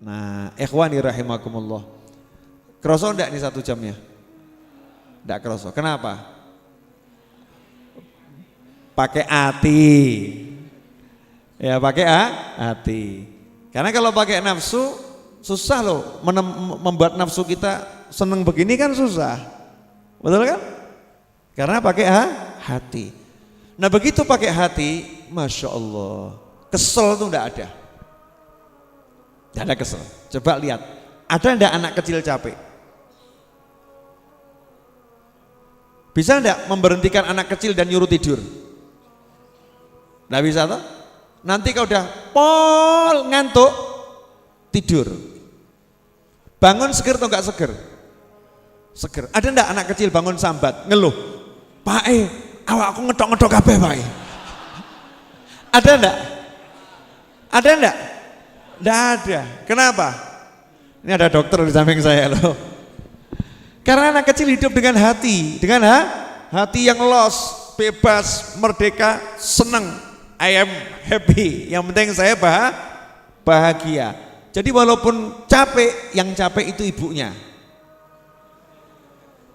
Nah, ikhwani rahimakumullah. Kroso enggak nih 1 jamnya? Enggak kroso. Kenapa? Pakai hati. Ya pakai hati. Karena kalau pakai nafsu susah loh membuat nafsu kita seneng begini kan susah. Betul kan? Karena pakai hati. Nah begitu pakai hati, Masya Allah, kesel tuh enggak ada. Enggak ada kesel. Coba lihat, ada enggak anak kecil capek? Bisa enggak memberhentikan anak kecil dan nyuruh tidur? Enggak bisa toh? Nanti kalau udah pol ngantuk, tidur. Bangun seger atau enggak seger? Seger. Ada enggak anak kecil bangun sambat, ngeluh? Pak awakku ngedok-ngedok kabeh Pak. Ada enggak? Ada enggak? Enggak ada. Kenapa? Ini ada dokter di samping saya loh. Karena anak kecil hidup dengan hati, hati yang los, bebas, merdeka, senang. I am happy. Yang penting saya bahagia. Jadi walaupun capek, yang capek itu ibunya.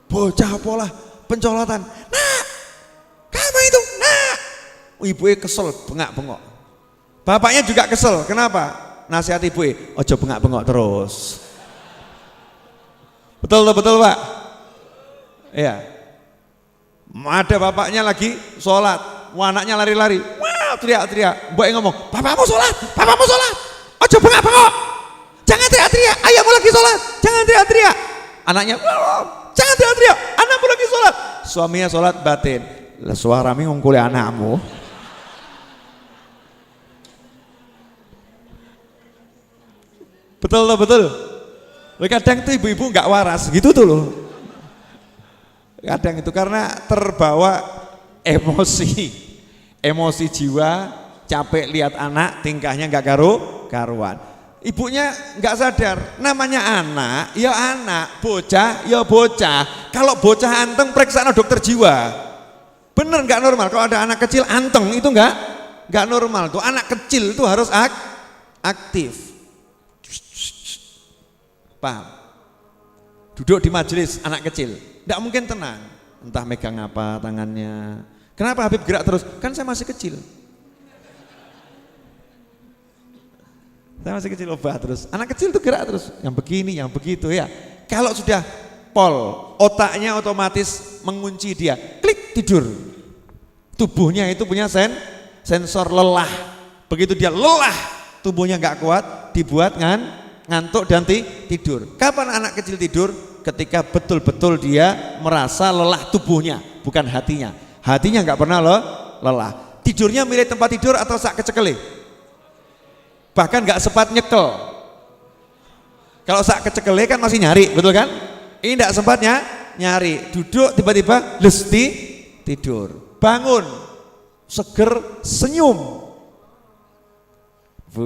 Bocah pola pencolotan. Nak, kamu itu, nak. Ibunya kesel, bengak-bengok. Bapaknya juga kesel. Kenapa? Nasihat ibunya, ojo bengak-bengok terus. Betul Pak? Iya. Ada bapaknya lagi sholat, anaknya lari-lari. Teriak-teriak, mbak ngomong, bapakmu sholat, ojo bengak-bengok, jangan teriak-teriak, ayahmu lagi sholat, jangan teriak-teriak. Anaknya, jangan teriak-teriak, anakmu lagi sholat. Suaminya sholat batin, lah suarami ngungkuli anakmu. Betul. Kadang itu ibu-ibu nggak waras, gitu tuh loh. Kadang itu karena terbawa emosi jiwa, capek lihat anak tingkahnya nggak karuan. Ibunya nggak sadar, namanya anak, ya anak, bocah, ya bocah. Kalau bocah anteng periksa dokter jiwa, bener nggak normal. Kalau ada anak kecil anteng itu nggak normal. Tuh anak kecil itu harus aktif. Paham? Duduk di majelis anak kecil, nggak mungkin tenang. Entah megang apa tangannya. Kenapa Habib gerak terus? Kan saya masih kecil. Saya masih kecil, obat terus. Anak kecil tuh gerak terus, yang begini, yang begitu ya. Kalau sudah pol, otaknya otomatis mengunci dia. Klik tidur. Tubuhnya itu punya sensor lelah. Begitu dia lelah, tubuhnya nggak kuat, dibuat ngantuk dan tidur. Kapan anak kecil tidur? Ketika betul-betul dia merasa lelah tubuhnya, bukan hatinya. Hatinya nggak pernah lelah. Tidurnya milih tempat tidur atau sak kecekele? Bahkan nggak sempat nyekel. Kalau sak kecekele kan masih nyari, betul kan? Ini nggak sempatnya nyari. Duduk tiba-tiba lesti tidur. Bangun, seger, senyum. Bu,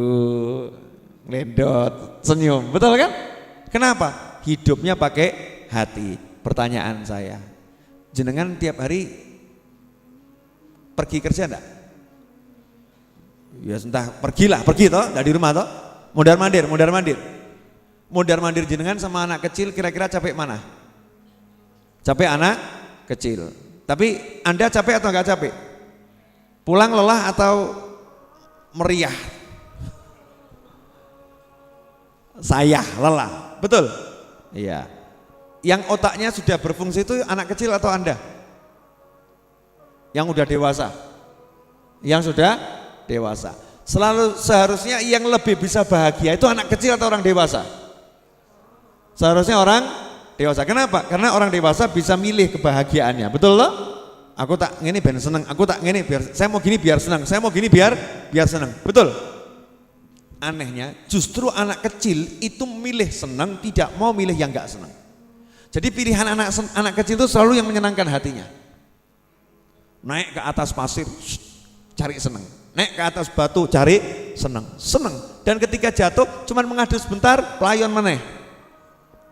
ngelendot, senyum, betul kan? Kenapa? Hidupnya pakai hati. Pertanyaan saya, jenengan tiap hari pergi kerja enggak? Ya entah pergi toh, dari rumah toh. Mondar mandir jenengan sama anak kecil kira-kira capek mana? Capek anak kecil. Tapi Anda capek atau enggak capek? Pulang lelah atau meriah? Saya lelah, betul? Iya. Yang otaknya sudah berfungsi itu anak kecil atau Anda? Yang udah dewasa, yang sudah dewasa. Seharusnya yang lebih bisa bahagia itu anak kecil atau orang dewasa? Seharusnya orang dewasa. Kenapa? Karena orang dewasa bisa milih kebahagiaannya, betul loh? Aku tak ngini biar seneng, aku tak ngini biar saya mau gini biar seneng, saya mau gini biar seneng, betul? Anehnya justru anak kecil itu milih seneng, tidak mau milih yang nggak seneng. Jadi pilihan anak kecil itu selalu yang menyenangkan hatinya. Naik ke atas pasir, cari seneng. Naik ke atas batu, cari seneng. Dan ketika jatuh, cuman mengadu sebentar, pelayon meneh.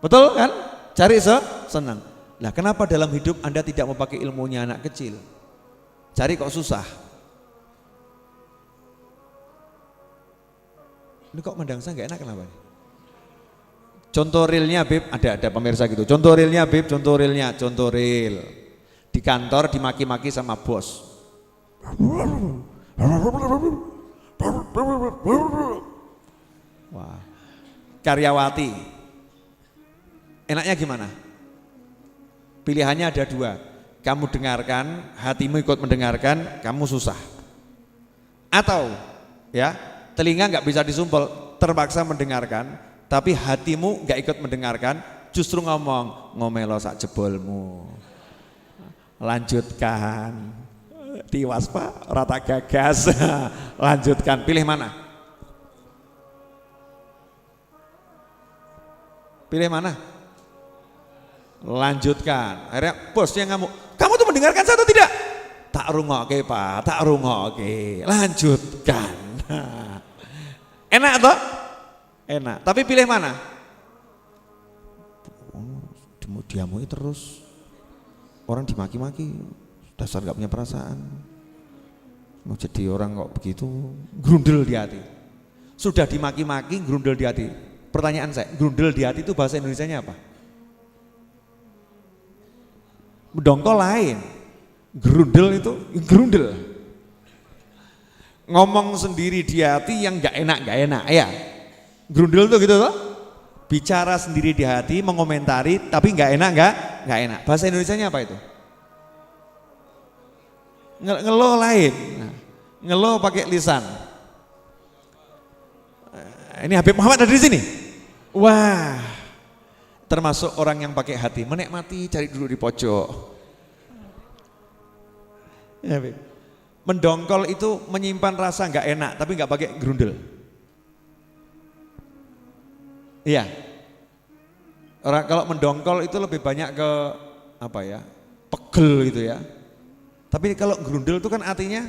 Betul kan? Cari seneng. Nah, kenapa dalam hidup Anda tidak mau pakai ilmunya anak kecil? Cari kok susah. Ini kok mandang saya nggak enak kenapa? Contoh realnya Bib, ada pemirsa gitu. Contoh realnya Bib, contoh real. Di kantor dimaki-maki sama bos. Wah. Karyawati. Enaknya gimana? Pilihannya ada dua. Kamu dengarkan, hatimu ikut mendengarkan, kamu susah. Atau ya, telinga nggak bisa disumpel, terpaksa mendengarkan, tapi hatimu nggak ikut mendengarkan, justru ngomelo sak jebolmu. Lanjutkan. Tiwas Pak, rata gagas. Lanjutkan, pilih mana? Pilih mana? Lanjutkan. Akhirnya bosnya ngamuk, kamu tuh mendengarkan saya atau tidak? Tak rungokke Pak, tak rungokke. Lanjutkan. Enak toh? Enak, tapi pilih mana? Diamui terus. Orang dimaki-maki, dasar gak punya perasaan. Mau jadi orang kok begitu, grundel di hati. Sudah dimaki-maki, grundel di hati. Pertanyaan saya, grundel di hati itu bahasa Indonesianya apa? Mendongkol lain. Grundel itu, grundel. Ngomong sendiri di hati yang gak enak ya. Grundel itu gitu toh? Bicara sendiri di hati, mengomentari tapi nggak enak. Bahasa Indonesianya apa itu? Ngeluh lain. Ngeluh pakai lisan. Ini Habib Muhammad ada di sini. Wah, termasuk orang yang pakai hati, menikmati, cari duduk di pojok. Ya, Habib. Mendongkol itu menyimpan rasa nggak enak, tapi nggak pakai grundel. Iya. Orang kalau mendongkol itu lebih banyak ke apa ya? Pegel gitu ya. Tapi kalau grundel itu kan artinya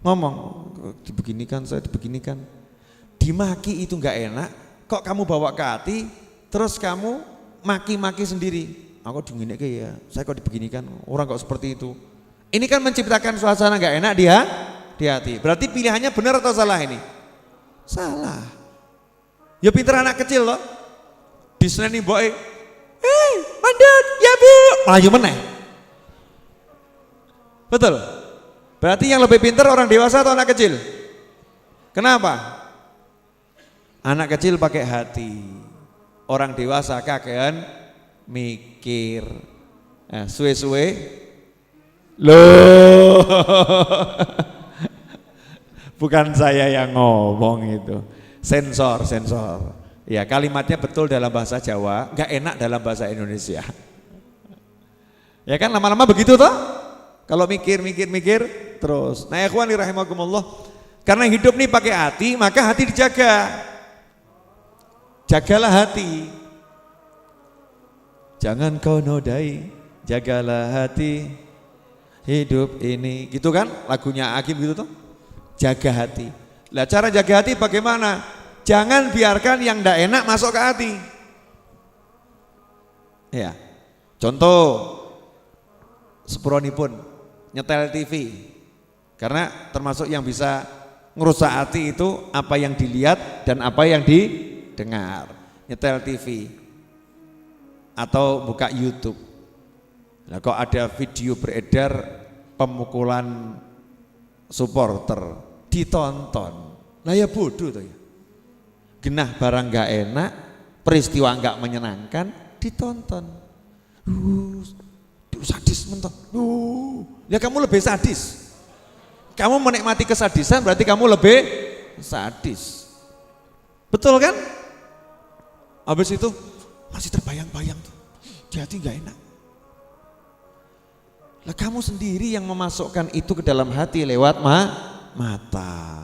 ngomong, dibeginikan saya dibeginikan. Dimaki itu nggak enak, kok kamu bawa ke hati, terus kamu maki-maki sendiri. Aku digini kayak ya, saya kok dibeginikan, orang kok seperti itu. Ini kan menciptakan suasana nggak enak dia di hati. Berarti pilihannya benar atau salah ini? Salah. Ya pinter anak kecil loh. Diseneni boy. Mandut, ya Bu. Maju meneh. Betul. Berarti yang lebih pinter orang dewasa atau anak kecil? Kenapa? Anak kecil pakai hati. Orang dewasa kakean mikir. Nah, suwe-suwe loh. Bukan saya yang ngomong itu. Sensor. Ya kalimatnya betul dalam bahasa Jawa, nggak enak dalam bahasa Indonesia. Ya kan lama-lama begitu toh? Kalau mikir terus. Nah ikhwani rahimakumullah, karena hidup nih pakai hati, maka hati dijaga. Jagalah hati. Jangan kau nodai, jagalah hati. Hidup ini, gitu kan? Lagunya Agim gitu toh? Jaga hati. Lah cara jaga hati bagaimana? Jangan biarkan yang tidak enak masuk ke hati. Ya, contoh sepuronipun nyetel TV, karena termasuk yang bisa ngerusak hati itu apa yang dilihat dan apa yang didengar. Nyetel TV atau buka YouTube. Nah, kok ada video beredar pemukulan supporter, ditonton. Lah ya bodoh tuh ya. Genah barang gak enak, peristiwa gak menyenangkan, ditonton. Sadis mentok. Ya kamu lebih sadis. Kamu menikmati kesadisan berarti kamu lebih sadis. Betul kan? Habis itu masih terbayang-bayang tuh. Di hati gak enak. Lah kamu sendiri yang memasukkan itu ke dalam hati lewat mata.